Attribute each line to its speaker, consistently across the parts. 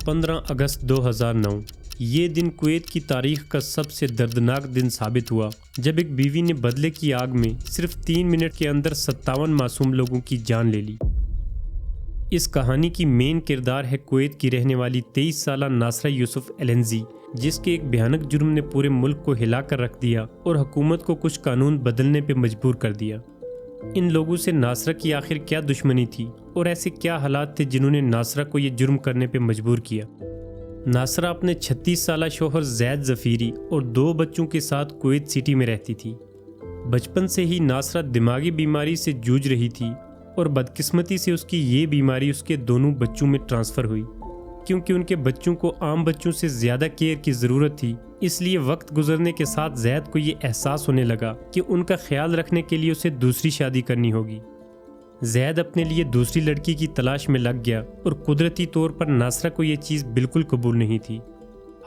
Speaker 1: 15 अगस्त 2009 ये दिन कुवैत की तारीख का सबसे दर्दनाक दिन साबित हुआ जब एक बीवी ने बदले की आग में सिर्फ 3 मिनट के अंदर 57 मासूम लोगों की जान ले ली। इस कहानी की मेन किरदार है कुवैत की रहने वाली 23 साला नासरा यूसुफ एलेंजी, जिसके एक भयानक जुर्म ने पूरे मुल्क को हिला कर रख दिया और हुकूमत को कुछ कानून बदलने पर मजबूर कर दिया। इन लोगों से नासरा की आखिर क्या दुश्मनी थी और ऐसे क्या हालात थे जिन्होंने नासरा को ये जुर्म करने पर मजबूर किया। नासरा अपने 36 साला शोहर जैद जफीरी और 2 बच्चों के साथ कुवैत सिटी में रहती थी। बचपन से ही नासरा दिमागी बीमारी से जूझ रही थी और बदकिस्मती से उसकी ये बीमारी उसके दोनों बच्चों में ट्रांसफ़र हुई। क्योंकि उनके बच्चों को आम बच्चों से ज़्यादा केयर की ज़रूरत थी, इसलिए वक्त गुजरने के साथ जैद को ये एहसास होने लगा कि उनका ख्याल रखने के लिए उसे दूसरी शादी करनी होगी। जैद अपने लिए दूसरी लड़की की तलाश में लग गया और कुदरती तौर पर नासरा को ये चीज़ बिल्कुल कबूल नहीं थी।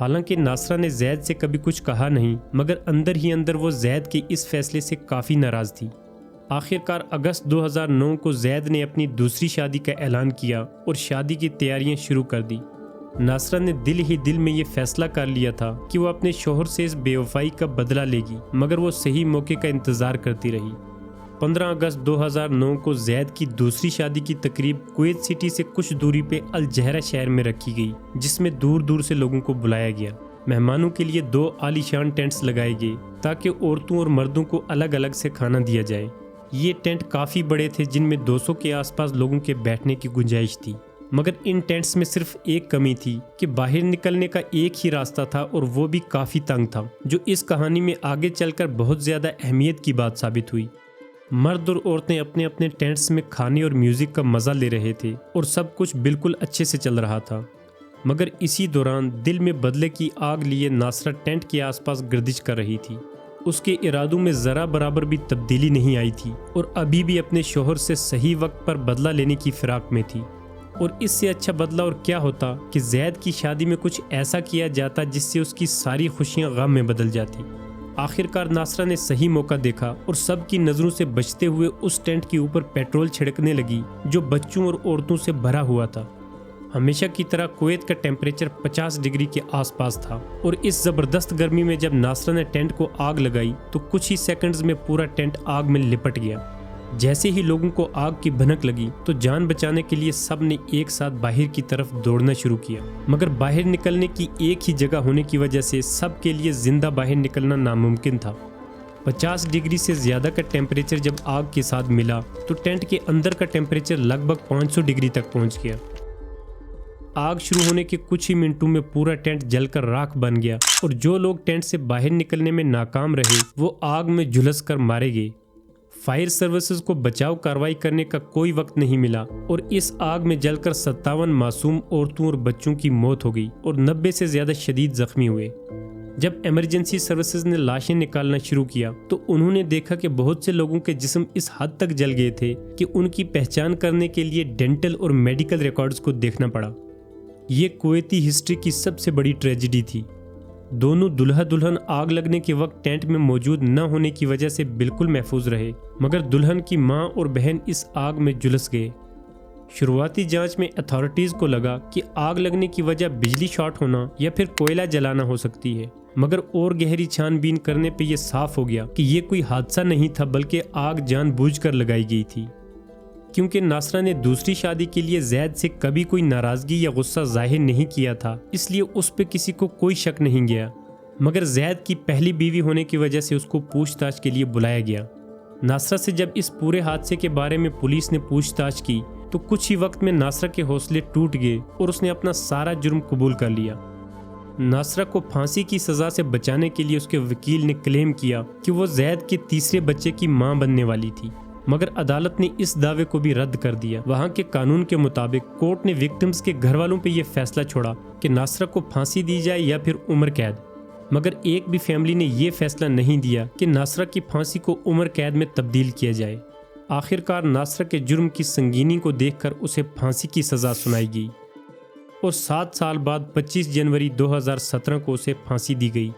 Speaker 1: हालांकि नासरा ने जैद से कभी कुछ कहा नहीं, मगर अंदर ही अंदर वो जैद के इस फैसले से काफ़ी नाराज़ थी। आखिरकार अगस्त 2009 को जैद ने अपनी दूसरी शादी का ऐलान किया और शादी की तैयारियां शुरू कर दी। नासरा ने दिल ही दिल में ये फैसला कर लिया था कि वो अपने शोहर से इस बेवफाई का बदला लेगी, मगर वो सही मौके का इंतज़ार करती रही। 15 अगस्त 2009 को जैद की दूसरी शादी की तकरीब कुवैत सिटी से कुछ दूरी पे अल जहरा शहर में रखी गई, जिसमें दूर दूर से लोगों को बुलाया गया। मेहमानों के लिए 2 आलीशान टेंट्स लगाए गए ताकि औरतों और मर्दों को अलग अलग से खाना दिया जाए। ये टेंट काफ़ी बड़े थे, जिनमें 200 के आसपास लोगों के बैठने की गुंजाइश थी। मगर इन टेंट्स में सिर्फ एक कमी थी कि बाहर निकलने का एक ही रास्ता था और वो भी काफ़ी तंग था, जो इस कहानी में आगे चलकर बहुत ज़्यादा अहमियत की बात साबित हुई। मर्द और औरतें अपने अपने टेंट्स में खाने और म्यूज़िक का मज़ा ले रहे थे और सब कुछ बिल्कुल अच्छे से चल रहा था। मगर इसी दौरान दिल में बदले की आग लिए नासरा टेंट के आसपास गर्दिश कर रही थी। उसके इरादों में ज़रा बराबर भी तब्दीली नहीं आई थी और अभी भी अपने शोहर से सही वक्त पर बदला लेने की फिराक में थी। और इससे अच्छा बदला और क्या होता कि जैद की शादी में कुछ ऐसा किया जाता जिससे उसकी सारी खुशियां गम में बदल जाती। आखिरकार नासरा ने सही मौका देखा और सबकी नज़रों से बचते हुए उस टेंट के ऊपर पेट्रोल छिड़कने लगी, जो बच्चों और औरतों से भरा हुआ था। हमेशा की तरह कुवैत का टेम्परेचर 50 डिग्री के आसपास था और इस ज़बरदस्त गर्मी में जब नासरा ने टेंट को आग लगाई तो कुछ ही सेकंड्स में पूरा टेंट आग में लिपट गया। जैसे ही लोगों को आग की भनक लगी तो जान बचाने के लिए सब ने एक साथ बाहर की तरफ दौड़ना शुरू किया, मगर बाहर निकलने की एक ही जगह होने की वजह से सब के लिए जिंदा बाहर निकलना नामुमकिन था। 50 डिग्री से ज़्यादा का टेम्परेचर जब आग के साथ मिला तो टेंट के अंदर का टेम्परेचर लगभग 500 डिग्री तक पहुँच गया। आग शुरू होने के कुछ ही मिनटों में पूरा टेंट जलकर राख बन गया और जो लोग टेंट से बाहर निकलने में नाकाम रहे वो आग में झुलस कर मारे गए। फायर सर्विसेज को बचाव कार्रवाई करने का कोई वक्त नहीं मिला और इस आग में जलकर 57 मासूम औरतों और बच्चों की मौत हो गई और 90 से ज़्यादा शदीद जख्मी हुए। जब इमरजेंसी सर्विसेज ने लाशें निकालना शुरू किया तो उन्होंने देखा कि बहुत से लोगों के जिस्म इस हद तक जल गए थे कि उनकी पहचान करने के लिए डेंटल और मेडिकल रिकॉर्ड्स को देखना पड़ा। ये कुवैती हिस्ट्री की सबसे बड़ी ट्रेजेडी थी। दोनों दुल्हा दुल्हन आग लगने के वक्त टेंट में मौजूद न होने की वजह से बिल्कुल महफूज रहे, मगर दुल्हन की मां और बहन इस आग में झुलस गए। शुरुआती जांच में अथॉरिटीज़ को लगा कि आग लगने की वजह बिजली शॉर्ट होना या फिर कोयला जलाना हो सकती है, मगर और गहरी छानबीन करने पर यह साफ हो गया कि ये कोई हादसा नहीं था, बल्कि आग जानबूझकर लगाई गई थी। क्योंकि नासरा ने दूसरी शादी के लिए जैद से कभी कोई नाराज़गी या गुस्सा जाहिर नहीं किया था, इसलिए उस पर किसी को कोई शक नहीं गया। मगर जैद की पहली बीवी होने की वजह से उसको पूछताछ के लिए बुलाया गया। नासरा से जब इस पूरे हादसे के बारे में पुलिस ने पूछताछ की तो कुछ ही वक्त में नासरा के हौसले टूट गए और उसने अपना सारा जुर्म कबूल कर लिया। नासरा को फांसी की सज़ा से बचाने के लिए उसके वकील ने क्लेम किया कि वो जैद के तीसरे बच्चे की मां बनने वाली थी, मगर अदालत ने इस दावे को भी रद्द कर दिया। वहाँ के कानून के मुताबिक कोर्ट ने विक्टिम्स के घर वालों पर यह फैसला छोड़ा कि नासरा को फांसी दी जाए या फिर उम्र कैद, मगर एक भी फैमिली ने यह फैसला नहीं दिया कि नासरा की फांसी को उम्र कैद में तब्दील किया जाए। आखिरकार नासरा के जुर्म की संगीनी को देखकर उसे फांसी की सज़ा सुनाई गई और 7 साल बाद 25 जनवरी 2017 को उसे फांसी दी गई।